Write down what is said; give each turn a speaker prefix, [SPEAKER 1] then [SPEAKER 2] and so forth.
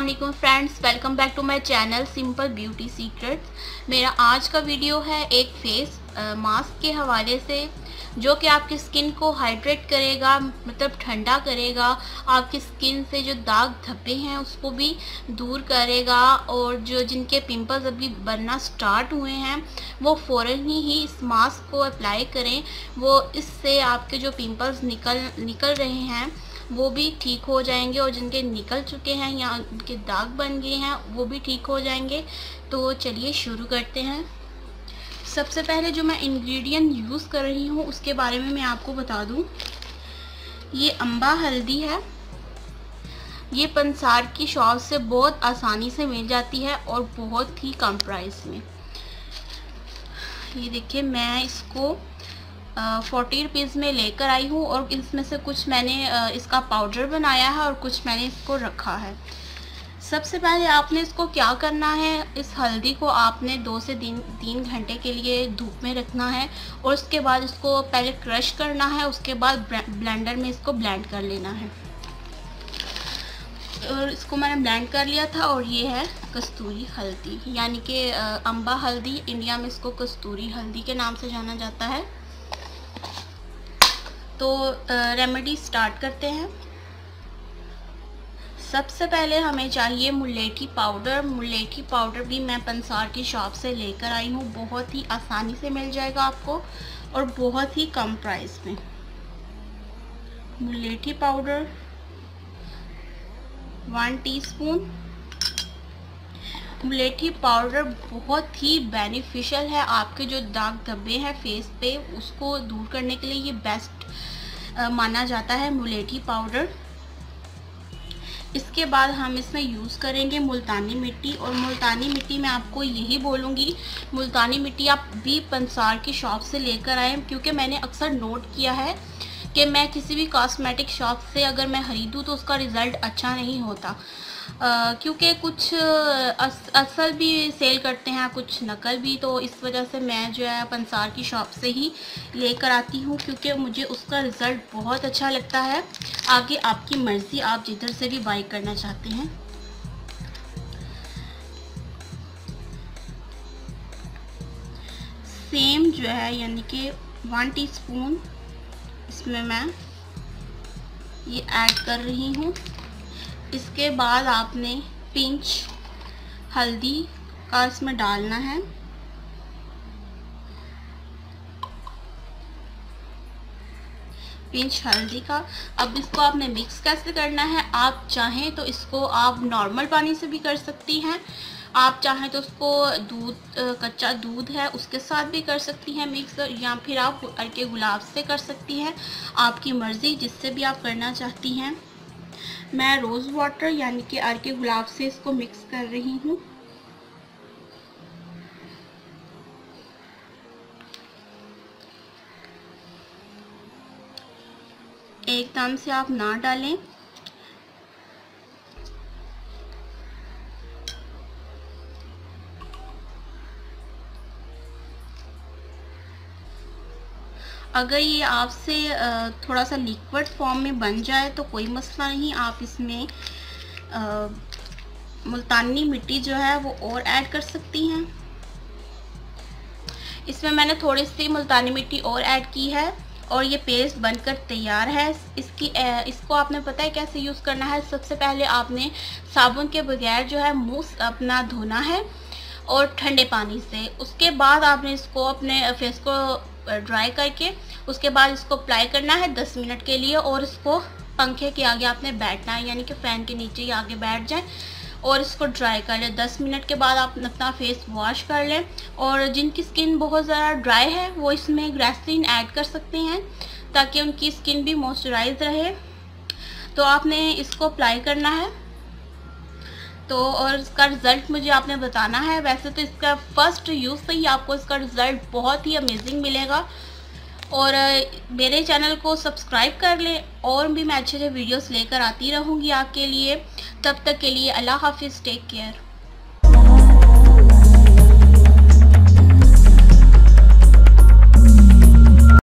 [SPEAKER 1] वालेकुम friends, welcome back to my channel simple beauty secrets. मेरा आज का वीडियो है एक फेस मास्क के हवाले से, जो कि आपकी स्किन को हाइड्रेट करेगा, मतलब ठंडा करेगा। आपकी स्किन से जो दाग धब्बे हैं उसको भी दूर करेगा, और जो जिनके पिंपल्स अभी बनना स्टार्ट हुए हैं वो फ़ौरन ही इस मास्क को अप्लाई करें। वो इससे आपके जो पिंपल्स निकल रहे हैं वो भी ठीक हो जाएंगे, और जिनके निकल चुके हैं या उनके दाग बन गए हैं वो भी ठीक हो जाएंगे। तो चलिए शुरू करते हैं। सबसे पहले जो मैं इंग्रेडिएंट यूज़ कर रही हूँ उसके बारे में मैं आपको बता दूँ। ये अम्बा हल्दी है। ये पंसार की शॉप से बहुत आसानी से मिल जाती है और बहुत ही कम प्राइस में। ये देखिए, मैं इसको 40 रुपीज़ में लेकर आई हूँ, और इसमें से कुछ मैंने इसका पाउडर बनाया है और कुछ मैंने इसको रखा है। सबसे पहले आपने इसको क्या करना है, इस हल्दी को आपने 2 से 3 घंटे के लिए धूप में रखना है, और उसके बाद इसको पहले क्रश करना है, उसके बाद ब्लेंडर में इसको ब्लेंड कर लेना है। और इसको मैंने ब्लेंड कर लिया था, और ये है कस्तूरी हल्दी, यानी कि अम्बा हल्दी। इंडिया में इसको कस्तूरी हल्दी के नाम से जाना जाता है। तो रेमेडी स्टार्ट करते हैं। सबसे पहले हमें चाहिए मुलेठी पाउडर। मुलेठी पाउडर भी मैं पंसार की शॉप से लेकर आई हूँ, बहुत ही आसानी से मिल जाएगा आपको और बहुत ही कम प्राइस में। मुलेठी पाउडर 1 टीस्पून। मुलेठी पाउडर बहुत ही बेनिफिशियल है, आपके जो दाग धब्बे हैं फेस पे उसको दूर करने के लिए ये बेस्ट माना जाता है मुलेठी पाउडर। इसके बाद हम इसमें यूज़ करेंगे मुल्तानी मिट्टी, और मुल्तानी मिट्टी मैं आपको यही बोलूँगी, मुल्तानी मिट्टी आप भी पंसार की शॉप से लेकर आएँ, क्योंकि मैंने अक्सर नोट किया है कि मैं किसी भी कॉस्मेटिक शॉप से अगर मैं ख़रीदूँ तो उसका रिज़ल्ट अच्छा नहीं होता, क्योंकि कुछ असल भी सेल करते हैं, कुछ नकल भी। तो इस वजह से मैं जो है पंसार की शॉप से ही लेकर आती हूँ, क्योंकि मुझे उसका रिज़ल्ट बहुत अच्छा लगता है। आगे आपकी मर्ज़ी, आप जिधर से भी बाई करना चाहते हैं। सेम जो है, यानी कि 1 टीस्पून इसमें मैं ये ऐड कर रही हूँ। इसके बाद आपने पिंच हल्दी का इसमें डालना है। पिंच हल्दी का। अब इसको आपने मिक्स कैसे करना है, आप चाहें तो इसको आप नॉर्मल पानी से भी कर सकती हैं, आप चाहें तो उसको कच्चा दूध है उसके साथ भी कर सकती हैं मिक्स, या फिर आप अर्के गुलाब से कर सकती हैं, आपकी मर्ज़ी, जिससे भी आप करना चाहती हैं। मैं रोज़ वाटर यानी कि अर्के गुलाब से इसको मिक्स कर रही हूँ। एकदम से आप ना डालें। अगर ये आपसे थोड़ा सा लिक्विड फॉर्म में बन जाए तो कोई मसला नहीं, आप इसमें मुल्तानी मिट्टी जो है वो और ऐड कर सकती हैं। इसमें मैंने थोड़ी सी मुल्तानी मिट्टी और ऐड की है, और ये पेस्ट बनकर तैयार है। इसको आपने पता है कैसे यूज़ करना है। सबसे पहले आपने साबुन के बगैर जो है मुंह अपना धोना है, और ठंडे पानी से। उसके बाद आपने इसको अपने फेस को ड्राई करके उसके बाद इसको अप्लाई करना है 10 मिनट के लिए, और इसको पंखे के आगे आपने बैठना है, यानी कि फ़ैन के नीचे ही आगे बैठ जाएं और इसको ड्राई कर लें। 10 मिनट के बाद आप अपना फेस वॉश कर लें, और जिनकी स्किन बहुत ज़्यादा ड्राई है वो इसमें ग्लिसरीन ऐड कर सकते हैं, ताकि उनकी स्किन भी मॉइस्चराइज रहे। तो आपने इसको अप्लाई करना है, तो और इसका रिज़ल्ट मुझे आपने बताना है। वैसे तो इसका फर्स्ट यूज़ से ही आपको इसका रिज़ल्ट बहुत ही अमेजिंग मिलेगा, और मेरे चैनल को सब्सक्राइब कर लें, और भी मैं अच्छे अच्छे वीडियोस लेकर आती रहूँगी आपके लिए। तब तक के लिए अल्लाह हाफिज़, टेक केयर।